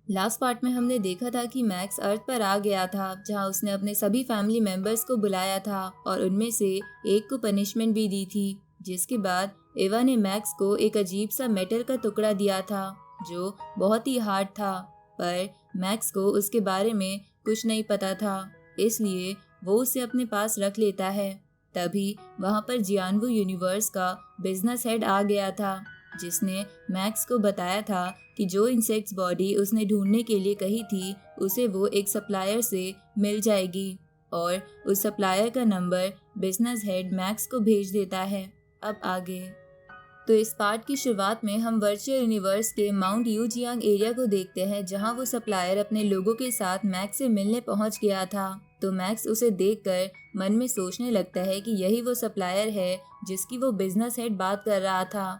Last part में हमने देखा था कि मैक्स अर्थ पर आ गया था, जहां उसने अपने सभी फैमिली मेंबर्स को बुलाया था और उनमें से एक को पनिशमेंट भी दी थी। जिसके बाद एवा ने मैक्स को एक अजीब सा मेटल का टुकड़ा दिया था जो बहुत ही हार्ड था, पर मैक्स को उसके बारे में कुछ नहीं पता था, इसलिए वो उसे अपने पास रख लेता है। तभी वहां पर जियानवू यूनिवर्स का बिजनेस हेड आ गया था, जिसने मैक्स को बताया था कि जो इंसेक्ट्स बॉडी उसने ढूंढने के लिए कही थी उसे वो एक सप्लायर से मिल जाएगी, और उस सप्लायर का नंबर बिजनेस हेड मैक्स को भेज देता है। अब आगे तो इस पार्ट की शुरुआत में हम वर्चुअल यूनिवर्स के माउंट यूजियांग एरिया को देखते हैं, जहां वो सप्लायर अपने लोगों के साथ मैक्स से मिलने पहुंच गया था। तो मैक्स उसे देखकर मन में सोचने लगता है कि यही वो सप्लायर है जिसकी वो बिजनेस हेड बात कर रहा था,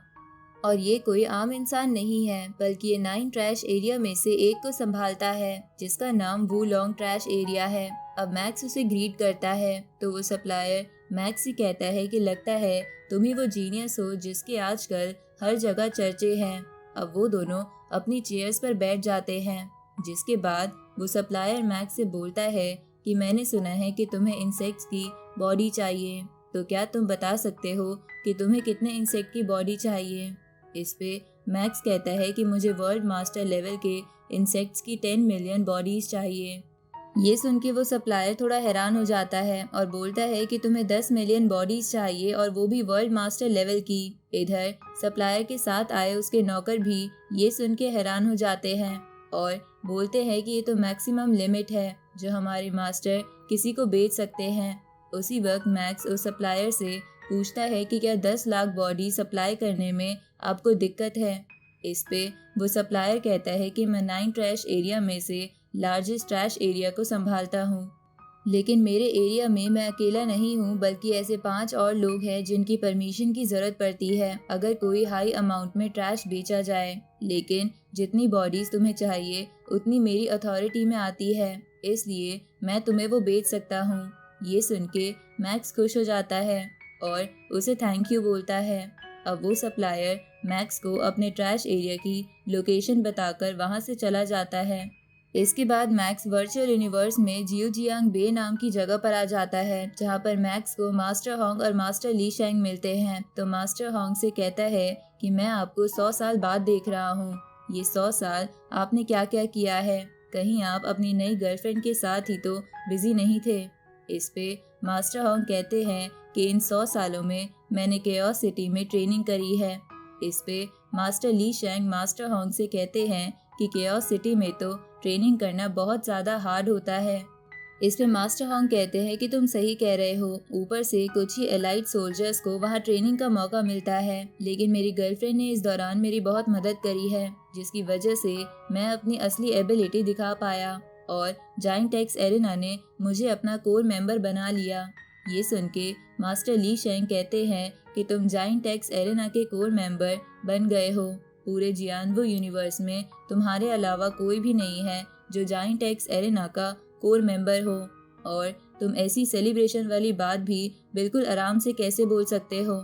और ये कोई आम इंसान नहीं है बल्कि ये 9 ट्रैश एरिया में से एक को संभालता है जिसका नाम वू लॉन्ग ट्रैश एरिया है। अब मैक्स उसे ग्रीट करता है तो वो सप्लायर मैक्स से कहता है कि लगता है तुम ही वो जीनियस हो जिसके आजकल हर जगह चर्चे हैं। अब वो दोनों अपनी चेयर्स पर बैठ जाते हैं, जिसके बाद वो सप्लायर मैक्स से बोलता है कि मैंने सुना है कि तुम्हें इंसेक्ट्स की बॉडी चाहिए, तो क्या तुम बता सकते हो कि तुम्हें कितने इंसेक्ट की बॉडी चाहिए। इस पे मैक्स कहता है कि मुझे वर्ल्ड मास्टर लेवल के इंसेक्ट्स की 10 मिलियन बॉडीज चाहिए। ये सुन के वो सप्लायर थोड़ा हैरान हो जाता है और बोलता है कि तुम्हें 10 मिलियन बॉडीज चाहिए और वो भी वर्ल्ड मास्टर लेवल की। इधर सप्लायर के साथ आए उसके नौकर भी ये सुन के हैरान हो जाते हैं और बोलते हैं कि ये तो मैक्सिमम लिमिट है जो हमारे मास्टर किसी को बेच सकते हैं। उसी वक्त मैक्स उस सप्लायर से पूछता है कि क्या 10 लाख बॉडी सप्लाई करने में आपको दिक्कत है। इस पे वो सप्लायर कहता है कि मैं 9 ट्रैश एरिया में से लार्जेस्ट ट्रैश एरिया को संभालता हूँ, लेकिन मेरे एरिया में मैं अकेला नहीं हूँ बल्कि ऐसे 5 और लोग हैं जिनकी परमिशन की जरूरत पड़ती है अगर कोई हाई अमाउंट में ट्रैश बेचा जाए। लेकिन जितनी बॉडीज तुम्हें चाहिए उतनी मेरी अथॉरिटी में आती है, इसलिए मैं तुम्हें वो बेच सकता हूँ। ये सुन के मैक्स खुश हो जाता है और उसे थैंक यू बोलता है। अब वो सप्लायर मैक्स को अपने ट्रैश एरिया की लोकेशन बताकर वहां से चला जाता है। इसके बाद मैक्स वर्चुअल यूनिवर्स में जियोजियांग बे नाम की जगह पर आ जाता है, जहां पर मैक्स को मास्टर होंग और मास्टर ली शेंग मिलते हैं। तो मास्टर होंग से कहता है कि मैं आपको 100 साल बाद देख रहा हूँ। ये 100 साल आपने क्या क्या किया है, कहीं आप अपनी नई गर्लफ्रेंड के साथ ही तो बिजी नहीं थे। इस पे मास्टर होंग कहते हैं कि इन 100 सालों में मैंने केओस सिटी में ट्रेनिंग करी है। इस पे मास्टर ली शेंग मास्टर होंग से कहते हैं कि केओस सिटी में तो ट्रेनिंग करना बहुत ज़्यादा हार्ड होता है। इस पे मास्टर होंग कहते हैं कि तुम सही कह रहे हो, ऊपर से कुछ ही एलाइट सोल्जर्स को वहाँ ट्रेनिंग का मौका मिलता है, लेकिन मेरी गर्लफ्रेंड ने इस दौरान मेरी बहुत मदद करी है, जिसकी वजह से मैं अपनी असली एबिलिटी दिखा पाया और जाइंट एक्स एरेना ने मुझे अपना कोर मेंबर बना लिया। ये सुन के मास्टर ली शेंग कहते हैं कि तुम जाइंट एक्स एरेना के कोर मेंबर बन गए हो। पूरे जियानवू यूनिवर्स में तुम्हारे अलावा कोई भी नहीं है जो जाइंट एक्स एरेना का कोर मेंबर हो, और तुम ऐसी सेलिब्रेशन वाली बात भी बिल्कुल आराम से कैसे बोल सकते हो।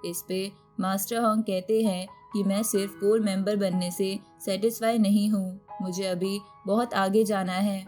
इस पे मास्टर होंग कहते हैं कि मैं सिर्फ कोर मेंबर बनने से सेटिस्फाई नहीं हूँ, मुझे अभी बहुत आगे जाना है।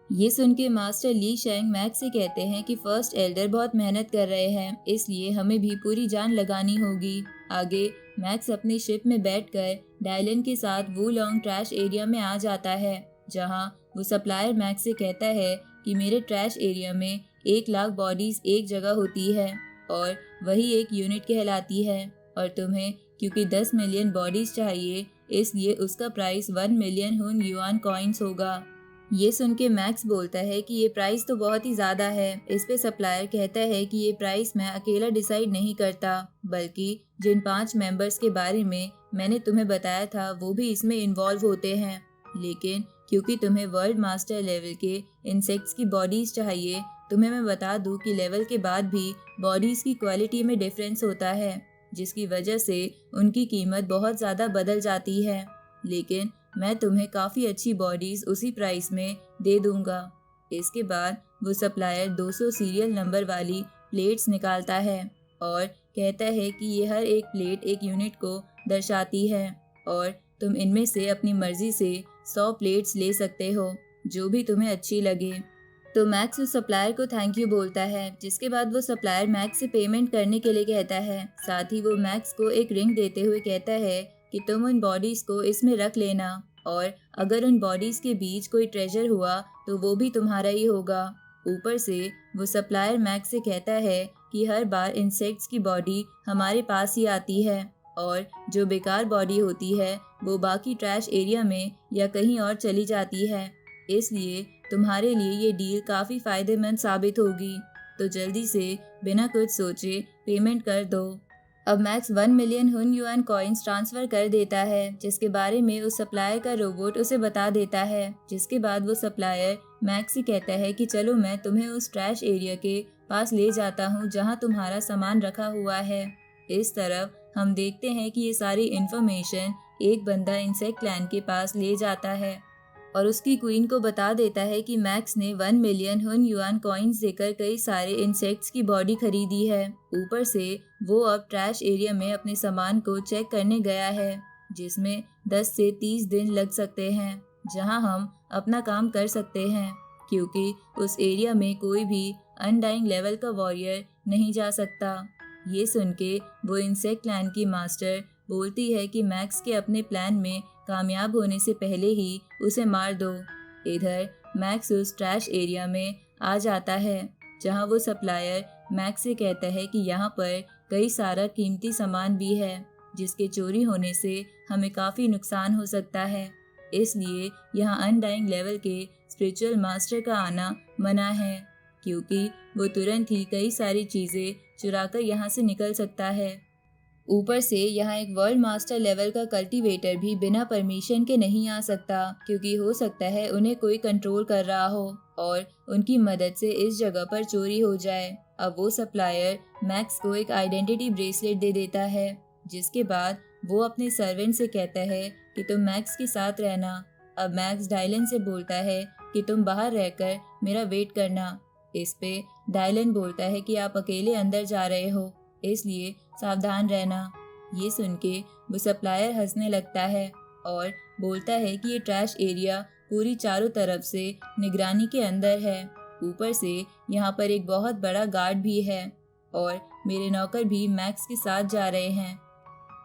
ये सुन के मास्टर ली शेंग मैक्स से कहते हैं कि फर्स्ट एल्डर बहुत मेहनत कर रहे हैं, इसलिए हमें भी पूरी जान लगानी होगी। आगे मैक्स अपनी शिप में बैठकर डायलन के साथ वू लॉन्ग ट्रैश एरिया में आ जाता है, जहां वो सप्लायर मैक्स से कहता है कि मेरे ट्रैश एरिया में 1 लाख बॉडीज एक जगह होती है और वही एक यूनिट कहलाती है, और तुम्हें क्योंकि 10 मिलियन बॉडीज चाहिए इसलिए उसका प्राइस 1 मिलियन हुन युआन कॉइन्स होगा। ये सुन के मैक्स बोलता है कि ये प्राइस तो बहुत ही ज़्यादा है। इस पे सप्लायर कहता है कि ये प्राइस मैं अकेला डिसाइड नहीं करता, बल्कि जिन 5 मेंबर्स के बारे में मैंने तुम्हें बताया था वो भी इसमें इन्वॉल्व होते हैं, लेकिन क्योंकि तुम्हें वर्ल्ड मास्टर लेवल के इंसेक्ट्स की बॉडीज चाहिए, तुम्हें मैं बता दूं कि लेवल के बाद भी बॉडीज की क्वालिटी में डिफरेंस होता है, जिसकी वजह से उनकी कीमत बहुत ज़्यादा बदल जाती है, लेकिन मैं तुम्हें काफ़ी अच्छी बॉडीज उसी प्राइस में दे दूंगा। इसके बाद वो सप्लायर 200 सीरियल नंबर वाली प्लेट्स निकालता है और कहता है कि ये हर एक प्लेट एक यूनिट को दर्शाती है और तुम इनमें से अपनी मर्जी से 100 प्लेट्स ले सकते हो, जो भी तुम्हें अच्छी लगे। तो मैक्स उस सप्लायर को थैंक यू बोलता है, जिसके बाद वो सप्लायर मैक्स से पेमेंट करने के लिए कहता है। साथ ही वो मैक्स को एक रिंग देते हुए कहता है कि तुम उन बॉडीज को इसमें रख लेना, और अगर उन बॉडीज के बीच कोई ट्रेजर हुआ तो वो भी तुम्हारा ही होगा। ऊपर से वो सप्लायर मैक्स से कहता है कि हर बार इंसेक्ट्स की बॉडी हमारे पास ही आती है, और जो बेकार बॉडी होती है वो बाकी ट्रैश एरिया में या कहीं और चली जाती है। इसलिए तुम्हारे लिए ये डील काफ़ी फ़ायदेमंद साबित होगी, तो जल्दी से बिना कुछ सोचे पेमेंट कर दो। अब मैक्स 1 मिलियन हुन युआन कॉइन्स ट्रांसफ़र कर देता है, जिसके बारे में उस सप्लायर का रोबोट उसे बता देता है। जिसके बाद वो सप्लायर मैक्स से कहता है कि चलो मैं तुम्हें उस ट्रैश एरिया के पास ले जाता हूँ जहाँ तुम्हारा सामान रखा हुआ है। इस तरफ हम देखते हैं कि ये सारी इन्फॉर्मेशन एक बंदा इंसेक्ट लैंड के पास ले जाता है और उसकी क्वीन को बता देता है कि मैक्स ने 1 मिलियन हुन युआन कॉइन्स देकर कई सारे इंसेक्ट्स की बॉडी खरीदी है। ऊपर से वो अब ट्रैश एरिया में अपने सामान को चेक करने गया है, जिसमें 10 से 30 दिन लग सकते हैं, जहां हम अपना काम कर सकते हैं, क्योंकि उस एरिया में कोई भी अनडाइंग लेवल का वॉरियर नहीं जा सकता। ये सुन के वो इंसेक्ट लैंड की मास्टर बोलती है कि मैक्स के अपने प्लान में कामयाब होने से पहले ही उसे मार दो। इधर मैक्स उस ट्रैश एरिया में आ जाता है, जहां वो सप्लायर मैक्स से कहता है कि यहाँ पर कई सारा कीमती सामान भी है, जिसके चोरी होने से हमें काफ़ी नुकसान हो सकता है। इसलिए यहाँ अनडाइंग लेवल के स्पिरिचुअल मास्टर का आना मना है, क्योंकि वो तुरंत ही कई सारी चीज़ें चुराकर यहाँ से निकल सकता है। ऊपर से यहाँ एक वर्ल्ड मास्टर लेवल का कल्टीवेटर भी बिना परमिशन के नहीं आ सकता, क्योंकि हो सकता है उन्हें कोई कंट्रोल कर रहा हो और उनकी मदद से इस जगह पर चोरी हो जाए। अब वो सप्लायर मैक्स को एक आइडेंटिटी ब्रेसलेट दे देता है, जिसके बाद वो अपने सर्वेंट से कहता है कि तुम मैक्स के साथ रहना। अब मैक्स डायलन से बोलता है कि तुम बाहर रहकर मेरा वेट करना। इस पे डायलन बोलता है कि आप अकेले अंदर जा रहे हो, इसलिए सावधान रहना। ये सुन के वो सप्लायर हंसने लगता है और बोलता है कि ये ट्रैश एरिया पूरी चारों तरफ से निगरानी के अंदर है। ऊपर से यहाँ पर एक बहुत बड़ा गार्ड भी है और मेरे नौकर भी मैक्स के साथ जा रहे हैं,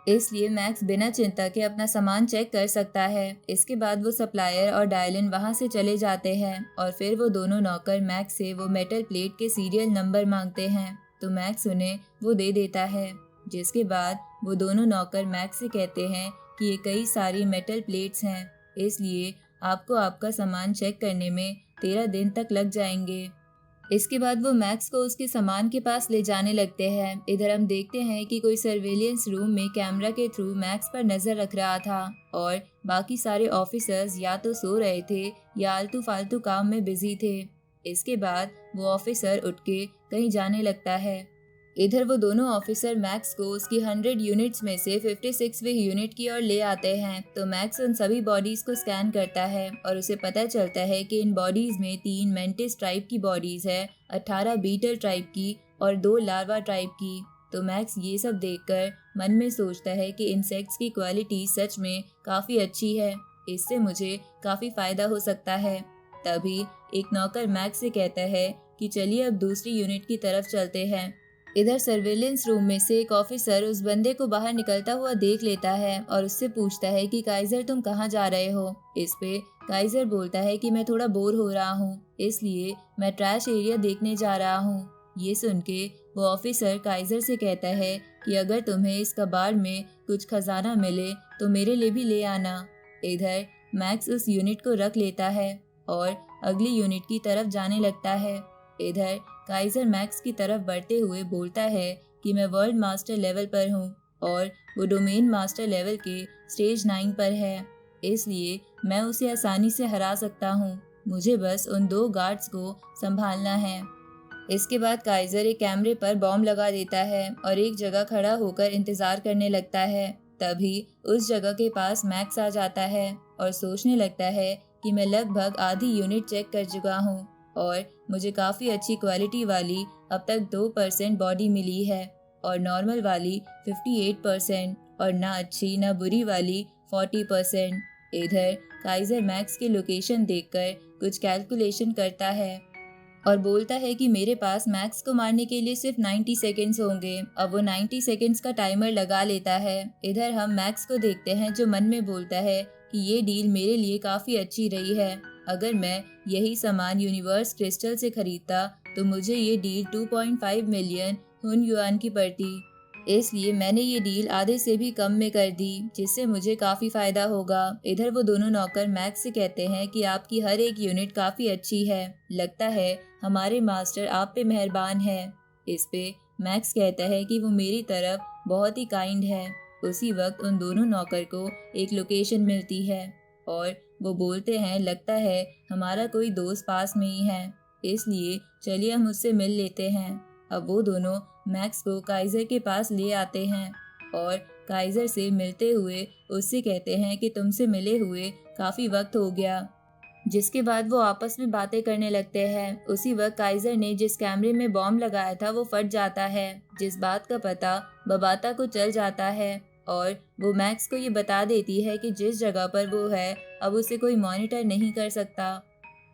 इसलिए मैक्स बिना चिंता के अपना सामान चेक कर सकता है। इसके बाद वो सप्लायर और डायलन वहाँ से चले जाते हैं और फिर वो दोनों नौकर मैक्स से वो मेटल प्लेट के सीरियल नंबर मांगते हैं, तो मैक्स उन्हें वो दे देता है। जिसके बाद वो दोनों नौकर मैक्स से कहते हैं कि ये कई सारी मेटल प्लेट्स हैं, इसलिए आपको आपका सामान चेक करने में 13 दिन तक लग जाएंगे। इसके बाद वो मैक्स को उसके सामान के पास ले जाने लगते हैं। इधर हम देखते हैं कि कोई सर्वेलेंस रूम में कैमरा के थ्रू मैक्स पर नजर रख रहा था और बाकी सारे ऑफिसर्स या तो सो रहे थे या आलतू फालतू काम में बिजी थे। इसके बाद वो ऑफिसर उठ के कहीं जाने लगता है। इधर वो दोनों ऑफिसर मैक्स को उसकी 100 यूनिट्स में से 56वीं यूनिट की ओर ले आते हैं, तो मैक्स उन सभी बॉडीज को स्कैन करता है और उसे पता चलता है कि इन बॉडीज में 3 मेंटिस ट्राइब की बॉडीज है, 18 बीटल ट्राइब की और 2 लार्वा ट्राइब की। तो मैक्स ये सब देखकर मन में सोचता है कि इंसेक्ट्स की क्वालिटी सच में काफ़ी अच्छी है, इससे मुझे काफ़ी फ़ायदा हो सकता है। तभी एक नौकर मैक्स से कहता है कि चलिए अब दूसरी यूनिट की तरफ चलते हैं। इधर सर्वेलेंस रूम में से एक ऑफिसर उस बंदे को बाहर निकलता हुआ देख लेता है और उससे पूछता है कि काइजर तुम कहाँ जा रहे हो। इस पे काइजर बोलता है कि मैं थोड़ा बोर हो रहा हूँ, इसलिए मैं ट्रैश एरिया देखने जा रहा हूँ। ये सुन के वो ऑफिसर काइजर से कहता है कि अगर तुम्हें इस कबाड़ में कुछ खजाना मिले तो मेरे लिए भी ले आना। इधर मैक्स उस यूनिट को रख लेता है और अगली यूनिट की तरफ जाने लगता है। इधर काइजर मैक्स की तरफ बढ़ते हुए बोलता है कि मैं वर्ल्ड मास्टर लेवल पर हूँ और वो डोमेन मास्टर लेवल के स्टेज 9 पर है, इसलिए मैं उसे आसानी से हरा सकता हूँ। मुझे बस उन 2 गार्ड्स को संभालना है। इसके बाद काइजर एक कैमरे पर बॉम्ब लगा देता है और एक जगह खड़ा होकर इंतजार करने लगता है। तभी उस जगह के पास मैक्स आ जाता है और सोचने लगता है कि मैं लगभग आधी यूनिट चेक कर चुका हूँ और मुझे काफ़ी अच्छी क्वालिटी वाली अब तक 2% बॉडी मिली है और नॉर्मल वाली 58% और ना अच्छी ना बुरी वाली 40%। इधर काइजर मैक्स की लोकेशन देखकर कुछ कैलकुलेशन करता है और बोलता है कि मेरे पास मैक्स को मारने के लिए सिर्फ 90 सेकेंड्स होंगे। अब वो 90 सेकेंड्स का टाइमर लगा लेता है। इधर हम मैक्स को देखते हैं जो मन में बोलता है कि ये डील मेरे लिए काफ़ी अच्छी रही है। अगर मैं यही सामान यूनिवर्स क्रिस्टल से खरीदता तो मुझे ये डील 2.5 मिलियन हुन युआन की पड़ती। इसलिए मैंने ये डील आधे से भी कम में कर दी, जिससे मुझे काफ़ी फ़ायदा होगा। इधर वो दोनों नौकर मैक्स से कहते हैं कि आपकी हर एक यूनिट काफ़ी अच्छी है, लगता है हमारे मास्टर आप पे मेहरबान है। इस पे मैक्स कहता है कि वो मेरी तरफ बहुत ही काइंड है। उसी वक्त उन दोनों नौकर को एक लोकेशन मिलती है और वो बोलते हैं लगता है हमारा कोई दोस्त पास में ही है, इसलिए चलिए हम उससे मिल लेते हैं। अब वो दोनों मैक्स को काइजर के पास ले आते हैं और काइजर से मिलते हुए उससे कहते हैं कि तुमसे मिले हुए काफ़ी वक्त हो गया। जिसके बाद वो आपस में बातें करने लगते हैं। उसी वक्त काइजर ने जिस कैमरे में बॉम्ब लगाया था वो फट जाता है, जिस बात का पता बबाता को चल जाता है और वो मैक्स को ये बता देती है कि जिस जगह पर वो है अब उसे कोई मॉनिटर नहीं कर सकता।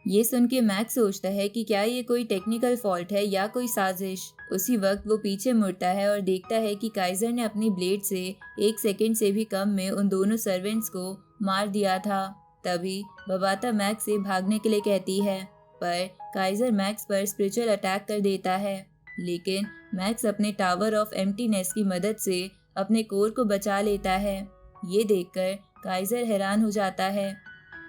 ये सुन के मैक्स सोचता है कि क्या ये कोई टेक्निकल फॉल्ट है या कोई साजिश। उसी वक्त वो पीछे मुड़ता है और देखता है कि काइजर ने अपनी ब्लेड से 1 सेकंड से भी कम में उन दोनों सर्वेंट्स को मार दिया था। तभी बबाता मैक्स से भागने के लिए कहती है, पर काइजर मैक्स पर स्पिरिचुअल अटैक कर देता है। लेकिन मैक्स अपने टावर ऑफ एम्प्टीनेस की मदद से अपने कोर को बचा लेता है। ये देखकर काइजर हैरान हो जाता है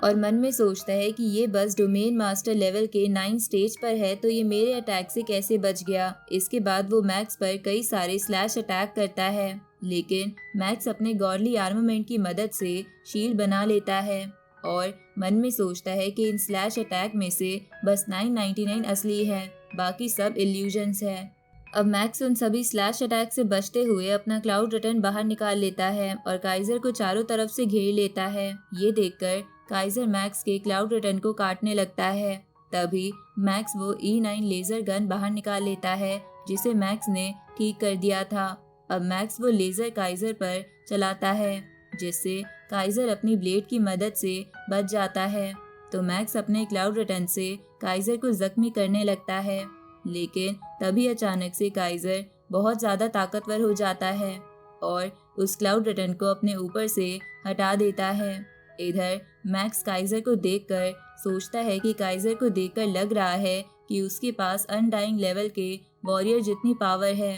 और मन में सोचता है कि ये बस डोमेन मास्टर लेवल के 9 स्टेज पर है तो ये मेरे अटैक से कैसे बच गया। इसके बाद वो मैक्स पर कई सारे स्लैश अटैक करता है, लेकिन मैक्स अपने गॉडली आर्मामेंट की मदद से शील्ड बना लेता है और मन में सोचता है कि इन स्लैश अटैक में से बस 999 असली है, बाकी सब इल्यूजन्स है। अब मैक्स उन सभी स्लैश अटैक से बचते हुए अपना क्लाउड रिटर्न बाहर निकाल लेता है और काइजर को चारों तरफ से घेर लेता है। ये देखकर काइजर मैक्स के क्लाउड रिटर्न को काटने लगता है। तभी मैक्स वो E9 लेजर गन बाहर निकाल लेता है जिसे मैक्स ने ठीक कर दिया था। अब मैक्स वो लेजर काइजर पर चलाता है, जिससे काइजर अपनी ब्लेड की मदद से बच जाता है। तो मैक्स अपने क्लाउड रिटर्न से काइजर को जख्मी करने लगता है, लेकिन तभी अचानक से काइजर बहुत ज़्यादा ताकतवर हो जाता है और उस क्लाउड रिटर्न को अपने ऊपर से हटा देता है। इधर मैक्स काइजर को देखकर सोचता है कि काइजर को देखकर लग रहा है कि उसके पास अनडाइंग लेवल के वॉरियर जितनी पावर है।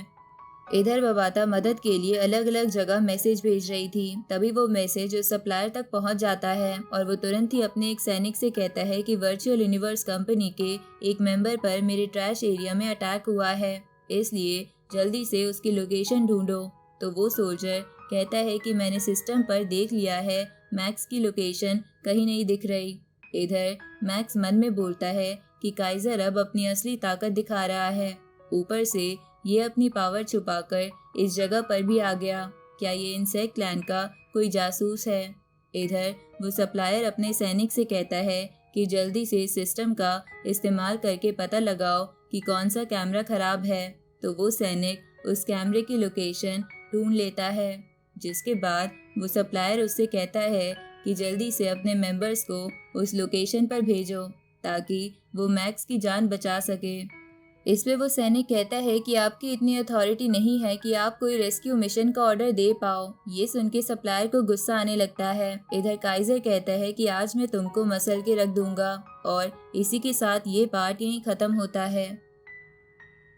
इधर बबाता मदद के लिए अलग अलग जगह मैसेज भेज रही थी। तभी वो मैसेज उस सप्लायर तक पहुंच जाता है और वो तुरंत ही अपने एक सैनिक से कहता है कि वर्चुअल यूनिवर्स कंपनी के एक मेंबर पर मेरे ट्रैश एरिया में अटैक हुआ है, इसलिए जल्दी से उसकी लोकेशन ढूंढो। तो वो सोल्जर कहता है कि मैंने सिस्टम पर देख लिया है, मैक्स की लोकेशन कहीं नहीं दिख रही। इधर मैक्स मन में बोलता है कि काइजर अब अपनी असली ताकत दिखा रहा है, ऊपर से ये अपनी पावर छुपाकर इस जगह पर भी आ गया। क्या ये इंसेक्ट क्लैन का कोई जासूस है? इधर वो सप्लायर अपने सैनिक से कहता है कि जल्दी से सिस्टम का इस्तेमाल करके पता लगाओ कि कौन सा कैमरा खराब है। तो वो सैनिक उस कैमरे की लोकेशन ढूंढ लेता है, जिसके बाद वो सप्लायर उससे कहता है कि जल्दी से अपने मेंबर्स को उस लोकेशन पर भेजो ताकि वो मैक्स की जान बचा सके। इस पे वो सैनिक कहता है कि आपकी इतनी अथॉरिटी नहीं है कि आप कोई रेस्क्यू मिशन का ऑर्डर दे पाओ। ये सुन के सप्लायर को गुस्सा आने लगता है। इधर काइजर कहता है कि आज मैं तुमको मसल के रख दूंगा और इसी के साथ ये पार्ट यहीं खत्म होता है।